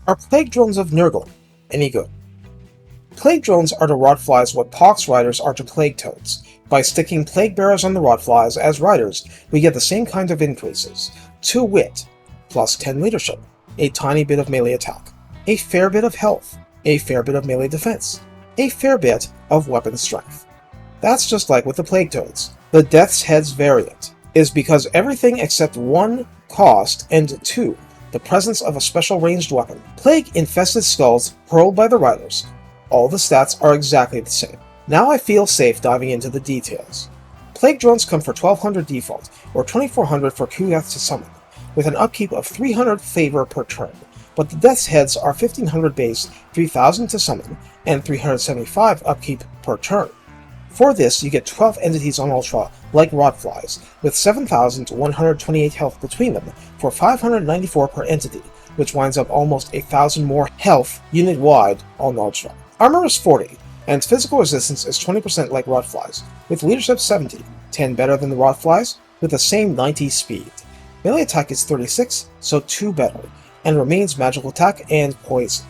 Are plague drones of Nurgle any good? Plague drones are to rotflies what pox riders are to plague toads. By sticking Plaguebearers on the rotflies as riders, we get the same kind of increases, to wit, plus 10 leadership, a tiny bit of melee attack, a fair bit of health, a fair bit of melee defense, a fair bit of weapon strength. That's just like with the plague toads. The Death's Heads variant is because everything except 1, cost, and 2, the presence of a special ranged weapon. Plague-infested skulls hurled by the riders. All the stats are exactly the same. Now I feel safe diving into the details. Plague drones come for 1200 default, or 2400 for Kugath to summon, with an upkeep of 300 favor per turn, but the Death's Heads are 1500 base, 3000 to summon, and 375 upkeep per turn. For this, you get 12 entities on Ultra, like rotflies, with 7,128 health between them, for 594 per entity, which winds up almost 1,000 more health unit-wide on Ultra. Armor is 40, and physical resistance is 20% like rotflies, with leadership 70, 10 better than the rotflies, with the same 90 speed. Melee attack is 36, so 2 better, and remains magical attack and poison.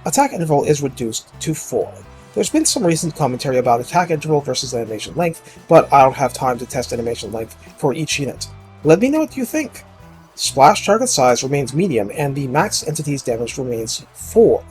Attack interval is reduced to 4. There's been some recent commentary about attack interval versus animation length, but I don't have time to test animation length for each unit. Let me know what you think. Splash target size remains medium, and the max entities damage remains 4.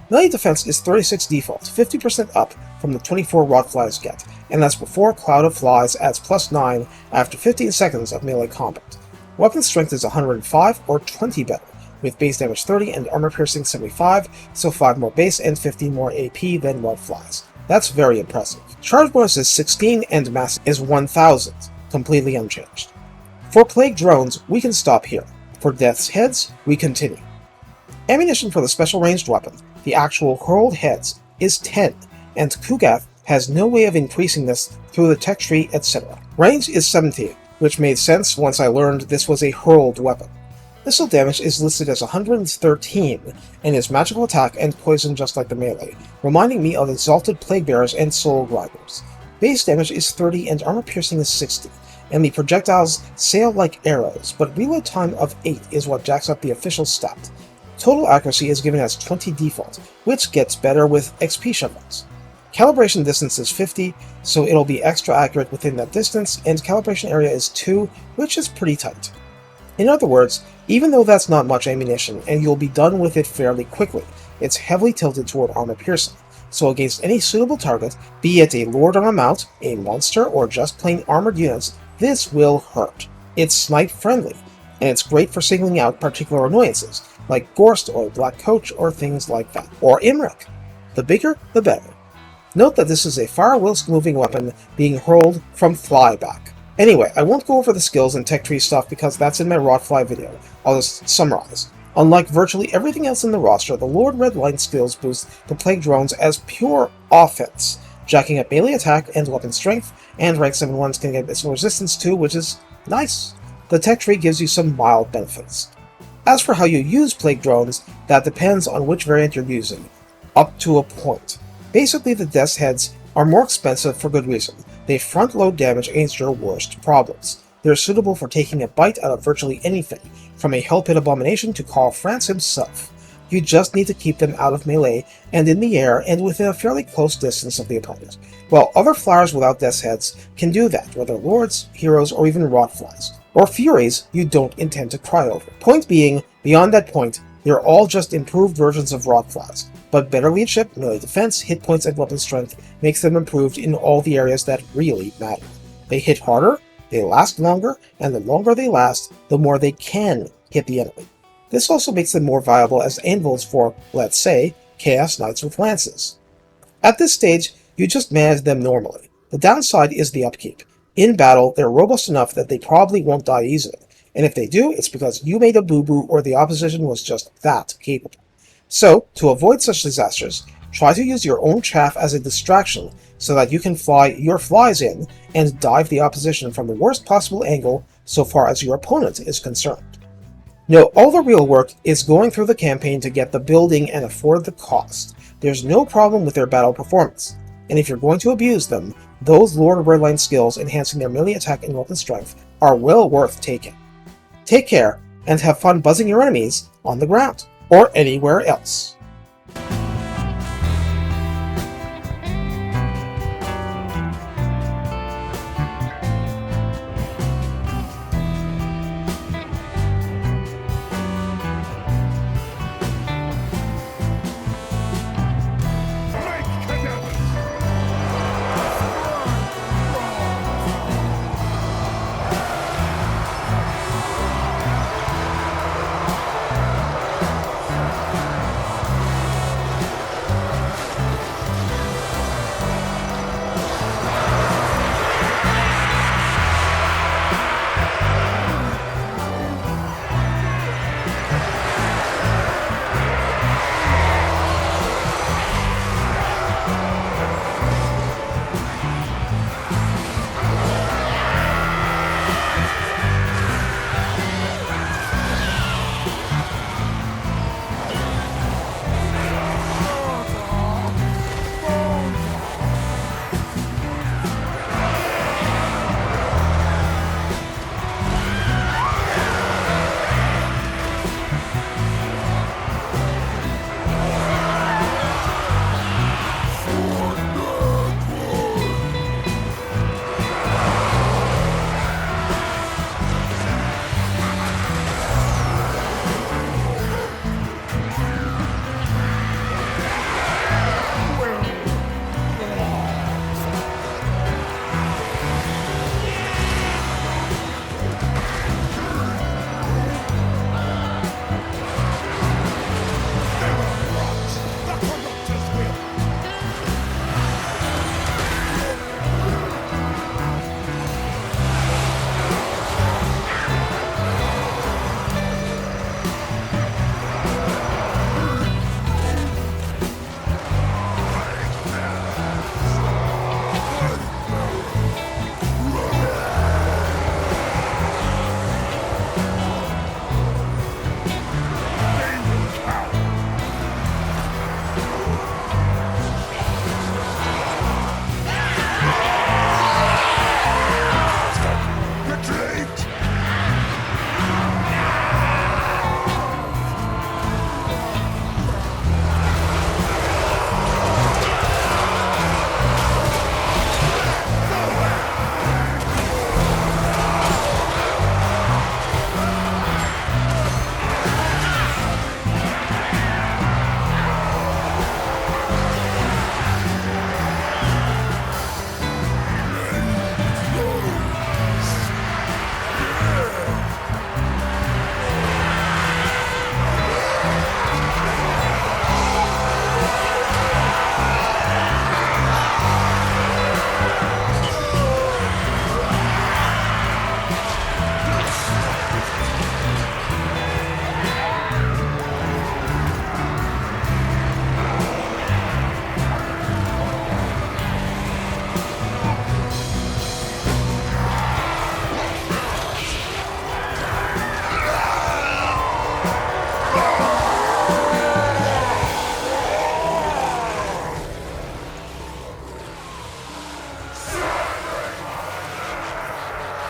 Melee defense is 36 default, 50% up from the 24 rotflies get, and that's before Cloud of Flies adds plus 9 after 15 seconds of melee combat. Weapon strength is 105 or 20 better, with base damage 30 and armor piercing 75, so 5 more base and 15 more AP than rotflies. That's very impressive. Charge bonus is 16 and mass is 1000, completely unchanged. For plague drones, we can stop here. For Death's Heads, we continue. Ammunition for the special ranged weapon, the actual hurled heads, is 10, and Kugath has no way of increasing this through the tech tree, etc. Range is 17, which made sense once I learned this was a hurled weapon. Missile damage is listed as 113, and is magical attack and poison just like the melee, reminding me of Exalted Plaguebearers and Soul Grinders. Base damage is 30 and armor piercing is 60, and the projectiles sail like arrows, but reload time of 8 is what jacks up the official stat. Total accuracy is given as 20 default, which gets better with XP shovels. Calibration distance is 50, so it'll be extra accurate within that distance, and calibration area is 2, which is pretty tight. In other words, even though that's not much ammunition, and you'll be done with it fairly quickly, it's heavily tilted toward armor piercing, so against any suitable target, be it a lord on a mount, a monster, or just plain armored units, this will hurt. It's snipe friendly, and it's great for singling out particular annoyances, like Ghorst or Black Coach or things like that, or Imrek. The bigger, the better. Note that this is a fire whilst moving weapon being hurled from flyback. Anyway, I won't go over the skills and tech tree stuff because that's in my rotfly video. I'll just summarize. Unlike virtually everything else in the roster, the Lord Redline skills boost the Plague drones as pure offense, jacking up melee attack and weapon strength, and rank 7 ones can get missile resistance too, which is nice. The tech tree gives you some mild benefits. As for how you use Plague drones, that depends on which variant you're using, up to a point. Basically, the Death's Heads are more expensive for good reason. They front-load damage against your worst problems. They're suitable for taking a bite out of virtually anything, from a Hellpit Abomination to Karl Franz himself. You just need to keep them out of melee and in the air and within a fairly close distance of the opponent, while other flyers without Death's Heads can do that, whether lords, heroes, or even rotflies, or furies you don't intend to cry over. Point being, beyond that point, they're all just improved versions of rotflies, but better leadership, melee defense, hit points, and weapon strength makes them improved in all the areas that really matter. They hit harder, they last longer, and the longer they last, the more they can hit the enemy. This also makes them more viable as anvils for, let's say, Chaos Knights with lances. At this stage, you just manage them normally. The downside is the upkeep. In battle, they're robust enough that they probably won't die easily, and if they do, it's because you made a boo-boo or the opposition was just that capable. So, to avoid such disasters, try to use your own chaff as a distraction so that you can fly your flies in and dive the opposition from the worst possible angle so far as your opponent is concerned. No, all the real work is going through the campaign to get the building and afford the cost. There's no problem with their battle performance, and if you're going to abuse them, those Lord of Redline skills enhancing their melee attack and weapon strength are well worth taking. Take care, and have fun buzzing your enemies on the ground. or anywhere else.